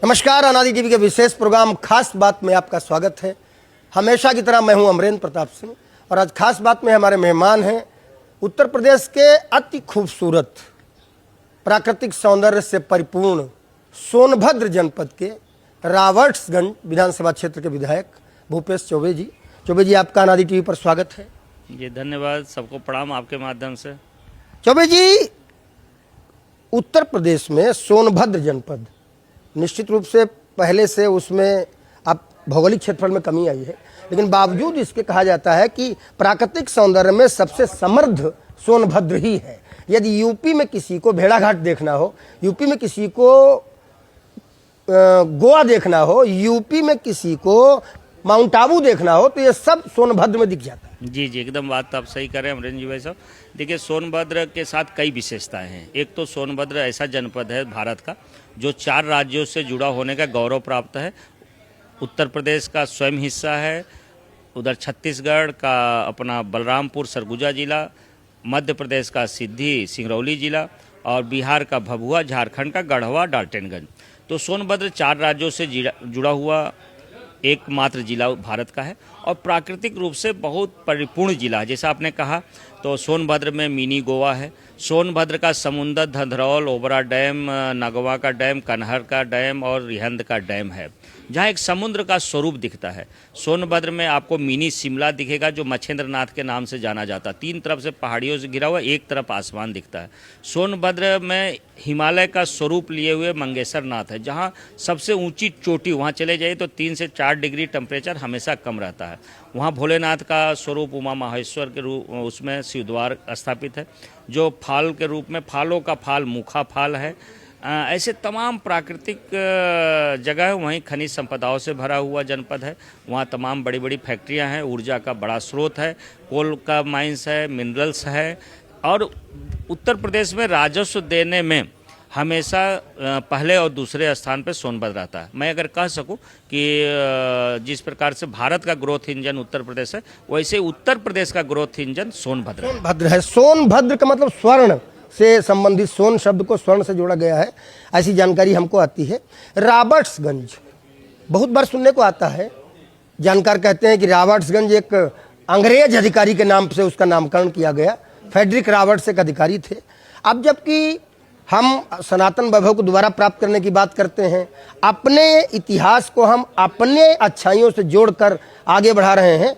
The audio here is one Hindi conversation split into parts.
नमस्कार, अनादि टीवी के विशेष प्रोग्राम खास बात में आपका स्वागत है। हमेशा की तरह मैं हूं अमरेंद्र प्रताप सिंह और आज खास बात में हमारे मेहमान हैं उत्तर प्रदेश के अति खूबसूरत प्राकृतिक सौंदर्य से परिपूर्ण सोनभद्र जनपद के रावर्ट्सगंज विधानसभा क्षेत्र के विधायक भूपेश चौबे जी। चौबे जी, आपका अनादि टीवी पर स्वागत है। जी धन्यवाद, सबको प्रणाम आपके माध्यम से। चौबे जी, उत्तर प्रदेश में सोनभद्र जनपद निश्चित रूप से पहले से उसमें अब भौगोलिक क्षेत्रफल में कमी आई है, लेकिन बावजूद इसके कहा जाता है कि प्राकृतिक सौंदर्य में सबसे समृद्ध सोनभद्र ही है। यदि यूपी में किसी को भेड़ाघाट देखना हो, यूपी में किसी को गोवा देखना हो, यूपी में किसी को माउंट आबू देखना हो, तो ये सब सोनभद्र में दिख जाता है। जी एकदम बात आप सही कर रहे हैं अमरेंद्र जी भाई साहब। देखिए, सोनभद्र के साथ कई विशेषताएं हैं। एक तो सोनभद्र ऐसा जनपद है भारत का जो 4 राज्यों से जुड़ा होने का गौरव प्राप्त है। उत्तर प्रदेश का स्वयं हिस्सा है, उधर छत्तीसगढ़ का अपना बलरामपुर सरगुजा जिला, मध्य प्रदेश का सिद्धि सिंगरौली जिला और बिहार का भभुआ, झारखंड का गढ़वा डाल्टनगंज। तो सोनभद्र 4 राज्यों से जुड़ा हुआ एकमात्र जिला भारत का है और प्राकृतिक रूप से बहुत परिपूर्ण जिला है। जैसा आपने कहा, तो सोनभद्र में मिनी गोवा है। सोनभद्र का समुंदर, धंधरौल, ओबरा डैम, नगवा का डैम, कन्हर का डैम और रिहंद का डैम है, जहाँ एक समुद्र का स्वरूप दिखता है। सोनभद्र में आपको मिनी शिमला दिखेगा जो मच्छेंद्रनाथ के नाम से जाना जाता है। 3 तरफ से पहाड़ियों से घिरा हुआ, एक तरफ आसमान दिखता है। सोनभद्र में हिमालय का स्वरूप लिए हुए मंगेशर नाथ है, जहाँ सबसे ऊंची चोटी, वहाँ चले जाइए तो 3 से 4 डिग्री टेम्परेचर हमेशा कम रहता है। वहाँ भोलेनाथ का स्वरूप उमा माहेश्वर के रूप उसमें शिवद्वार स्थापित है, जो फाल के रूप में, फालों का फाल मुखा फाल है। ऐसे तमाम प्राकृतिक जगह है। वहीं खनिज संपदाओं से भरा हुआ जनपद है। वहाँ तमाम बड़ी बड़ी फैक्ट्रियाँ हैं, ऊर्जा का बड़ा स्रोत है, कोल का माइंस है, मिनरल्स है। और उत्तर प्रदेश में राजस्व देने में हमेशा पहले और दूसरे स्थान पर सोनभद्र रहता है। मैं अगर कह सकूं कि जिस प्रकार से भारत का ग्रोथ इंजन उत्तर प्रदेश है, वैसे उत्तर प्रदेश का ग्रोथ इंजन सोनभद्र है। सोनभद्र का मतलब स्वर्ण से संबंधित, सोन शब्द को स्वर्ण से जोड़ा गया है, ऐसी जानकारी हमको आती है। रावर्ट्सगंज बहुत बार सुनने को आता है। जानकार कहते हैं कि रावर्ट्सगंज एक अंग्रेज अधिकारी के नाम से उसका नामकरण किया गया। फेडरिक रॉबर्ट्स एक अधिकारी थे। अब जबकि हम सनातन वैभव को दोबारा प्राप्त करने की बात करते हैं, अपने इतिहास को हम अपने अच्छाइयों से जोड़कर आगे बढ़ा रहे हैं,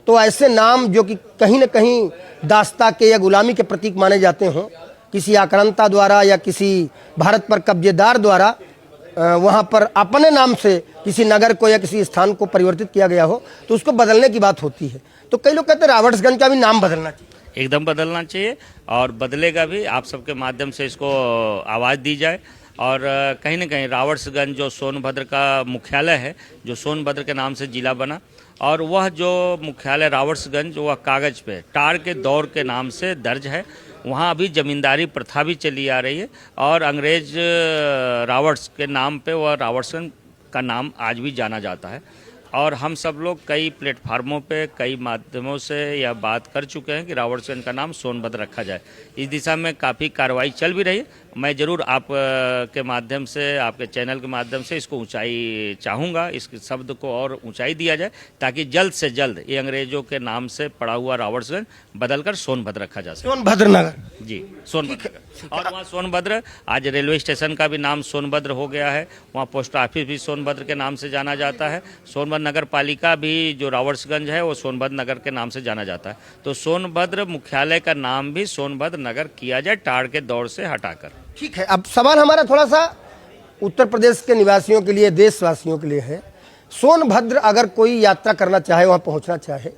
तो ऐसे नाम जो कि कहीं न कहीं दास्ता के या गुलामी के प्रतीक माने जाते हों, किसी आक्रांता द्वारा या किसी भारत पर कब्जेदार द्वारा वहाँ पर अपने नाम से किसी नगर को या किसी स्थान को परिवर्तित किया गया हो, तो उसको बदलने की बात होती है। तो कई लोग कहते हैं रावर्ट्सगंज का भी नाम बदलना चाहिए। एकदम बदलना चाहिए और बदलेगा भी। आप सबके माध्यम से इसको आवाज़ दी जाए। और कहीं ना कहीं रावर्ट्सगंज जो सोनभद्र का मुख्यालय है, जो सोनभद्र के नाम से जिला बना, और वह जो मुख्यालय रावर्ट्सगंज वह कागज़ पे टार के दौर के नाम से दर्ज है। वहाँ अभी ज़मींदारी प्रथा भी चली आ रही है और अंग्रेज रावर्ट्स के नाम पे वह रावर्ट्सगंज का नाम आज भी जाना जाता है। और हम सब लोग कई प्लेटफार्मों पे, कई माध्यमों से यह बात कर चुके हैं कि रावर्ट्सगंज का नाम सोनभद्र रखा जाए। इस दिशा में काफ़ी कार्रवाई चल भी रही है। मैं ज़रूर आप के माध्यम से, आपके चैनल के माध्यम से इसको ऊंचाई चाहूँगा, इस शब्द को और ऊंचाई दिया जाए, ताकि जल्द से जल्द ये अंग्रेजों के नाम से पड़ा हुआ रावर्ट्सगंज बदलकर सोनभद्र रखा जा सके। सोनभद्र नगर, जी सोनभद्र। और वहाँ सोनभद्र, आज रेलवे स्टेशन का भी नाम सोनभद्र हो गया है। वहाँ पोस्ट ऑफिस भी सोनभद्र के नाम से जाना जाता है। सोनभद्र नगर पालिका भी जो रावर्ट्सगंज है वो सोनभद्र नगर के नाम से जाना जाता है। तो सोनभद्र मुख्यालय का नाम भी सोनभद्र नगर किया जाए, टाड़ के दौर से हटाकर। ठीक है, अब सवाल हमारा थोड़ा सा उत्तर प्रदेश के निवासियों के लिए, देशवासियों के लिए है। सोनभद्र अगर कोई यात्रा करना चाहे, वहाँ पहुँचना चाहे,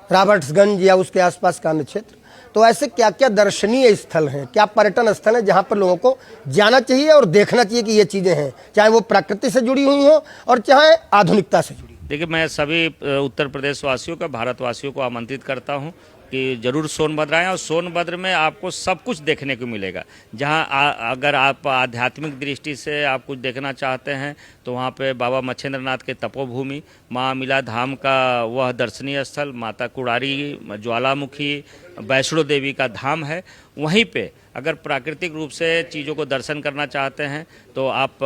रावर्ट्सगंज या उसके आसपास का अन्य क्षेत्र, तो ऐसे क्या क्या दर्शनीय स्थल हैं, क्या पर्यटन स्थल हैं जहाँ पर लोगों को जाना चाहिए और देखना चाहिए कि ये चीज़ें हैं, चाहे वो प्रकृति से जुड़ी हुई हों और चाहे आधुनिकता से जुड़ी? देखिए, मैं सभी उत्तर प्रदेश वासियों का, भारतवासियों को आमंत्रित करता हूँ। कि जरूर सोनभद्र आएँ और सोनभद्र में आपको सब कुछ देखने को मिलेगा। जहाँ अगर आप आध्यात्मिक दृष्टि से आप कुछ देखना चाहते हैं तो वहाँ पे बाबा मच्छेंद्रनाथ के तपोभूमि, माँ अमिला धाम का वह दर्शनीय स्थल, माता कुड़ारी, ज्वालामुखी, वैष्णो देवी का धाम है। वहीं पे अगर प्राकृतिक रूप से चीज़ों को दर्शन करना चाहते हैं तो आप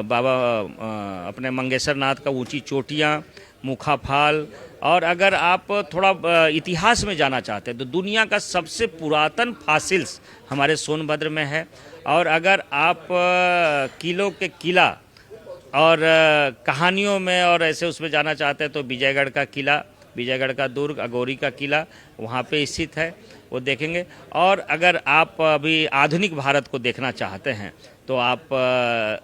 बाबा अपने मंगेशर नाथ का ऊंची चोटियाँ, मुखा फाल, और अगर आप थोड़ा इतिहास में जाना चाहते हैं तो दुनिया का सबसे पुरातन फासिल्स हमारे सोनभद्र में है। और अगर आप किलों के किला और कहानियों में और ऐसे उसमें जाना चाहते हैं तो विजयगढ़ का किला, विजयगढ़ का दुर्ग, अगोरी का किला वहाँ पे स्थित है, वो देखेंगे। और अगर आप अभी आधुनिक भारत को देखना चाहते हैं तो आप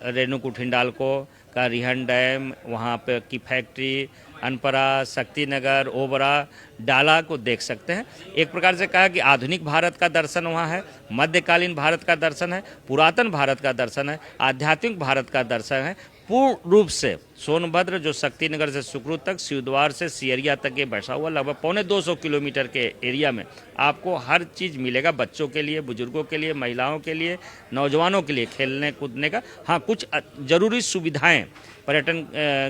रेणुकूट हिंडाल्को का रिहन डैम, वहाँ पे की फैक्ट्री, अनपरा, शक्तिनगर, ओबरा, डाला को देख सकते हैं। एक प्रकार से कहा कि आधुनिक भारत का दर्शन वहाँ है, मध्यकालीन भारत का दर्शन है, पुरातन भारत का दर्शन है, आध्यात्मिक भारत का दर्शन है। पूर्ण रूप से सोनभद्र जो शक्तिनगर से सुकृत तक, शिवद्वार से सियरिया तक ये बैठा हुआ लगभग 250 किलोमीटर के एरिया में आपको हर चीज़ मिलेगा, बच्चों के लिए, बुजुर्गों के लिए, महिलाओं के लिए, नौजवानों के लिए खेलने कूदने का। हाँ, कुछ जरूरी सुविधाएं पर्यटन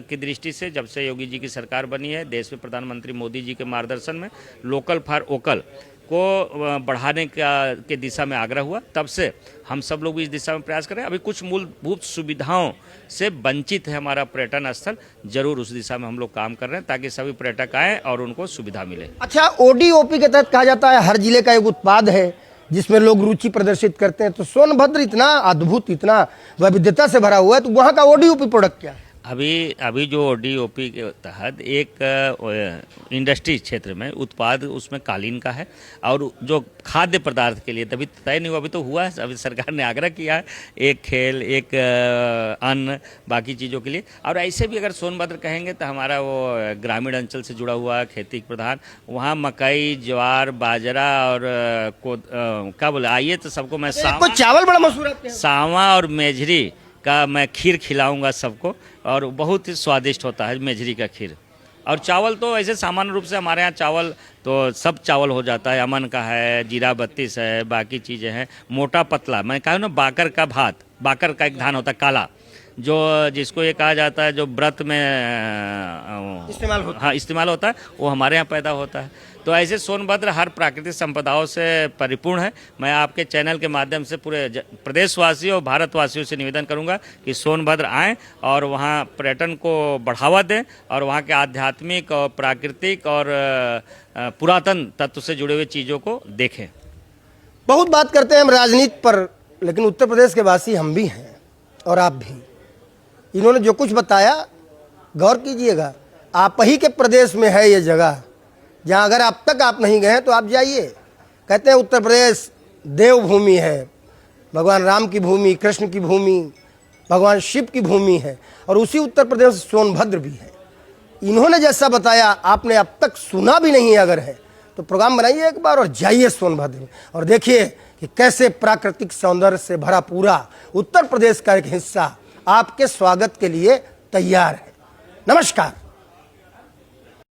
की दृष्टि से जब से योगी जी की सरकार बनी है, देश में प्रधानमंत्री मोदी जी के मार्गदर्शन में लोकल फॉर वोकल को बढ़ाने के दिशा में आग्रह हुआ, तब से हम सब लोग भी इस दिशा में प्रयास कर रहे हैं। अभी कुछ मूलभूत सुविधाओं से वंचित है हमारा पर्यटन स्थल, जरूर उस दिशा में हम लोग काम कर रहे हैं ताकि सभी पर्यटक आएँ और उनको सुविधा मिले। अच्छा, ODOP के तहत कहा जाता है हर जिले का एक उत्पाद है जिसमें लोग रुचि प्रदर्शित करते हैं, तो सोनभद्र इतना अद्भुत, इतना वैविध्यता से भरा हुआ है, तो वहाँ का ODOP प्रोडक्ट क्या है? अभी जो ODOP के तहत एक इंडस्ट्री क्षेत्र में उत्पाद उसमें कालीन का है, और जो खाद्य पदार्थ के लिए तभी तय नहीं हुआ, अभी तो हुआ है, अभी सरकार ने आग्रह किया है, एक खेल, एक अन्न, बाकी चीज़ों के लिए। और ऐसे भी अगर सोनभद्र कहेंगे तो हमारा वो ग्रामीण अंचल से जुड़ा हुआ खेती प्रधान, वहाँ मकई, ज्वार, बाजरा और क्या बोले, आइए तो सबको मैं चावल बड़ा मशहूर है, सांवा और मेझरी का मैं खीर खिलाऊंगा सबको, और बहुत ही स्वादिष्ट होता है मेझरी का खीर। और चावल तो ऐसे सामान्य रूप से हमारे यहाँ चावल तो सब चावल हो जाता है, अमन का है, जीरा 32 है, बाकी चीज़ें हैं, मोटा पतला, मैं कहा ना बाकर का भात, बाकर का एक धान होता है काला, जो जिसको ये कहा जाता है जो व्रत में इस्तेमाल होता है, वो हमारे यहाँ पैदा होता है। तो ऐसे सोनभद्र हर प्राकृतिक संपदाओं से परिपूर्ण है। मैं आपके चैनल के माध्यम से पूरे प्रदेशवासियों और भारतवासियों से निवेदन करूंगा कि सोनभद्र आएँ और वहाँ पर्यटन को बढ़ावा दें और वहाँ के आध्यात्मिक और प्राकृतिक और पुरातन तत्व से जुड़े हुए चीज़ों को देखें। बहुत बात करते हैं हम राजनीति पर, लेकिन उत्तर प्रदेश के वासी हम भी हैं और आप भी। इन्होंने जो कुछ बताया गौर कीजिएगा, आप ही के प्रदेश में है ये जगह जहाँ अगर अब तक आप नहीं गए हैं तो आप जाइए। कहते हैं उत्तर प्रदेश देवभूमि है, भगवान राम की भूमि, कृष्ण की भूमि, भगवान शिव की भूमि है, और उसी उत्तर प्रदेश सोनभद्र भी है। इन्होंने जैसा बताया आपने अब तक सुना भी नहीं अगर है तो प्रोग्राम बनाइए एक बार और जाइए सोनभद्र में और देखिए कि कैसे प्राकृतिक सौंदर्य से भरा पूरा उत्तर प्रदेश का एक हिस्सा आपके स्वागत के लिए तैयार है। नमस्कार।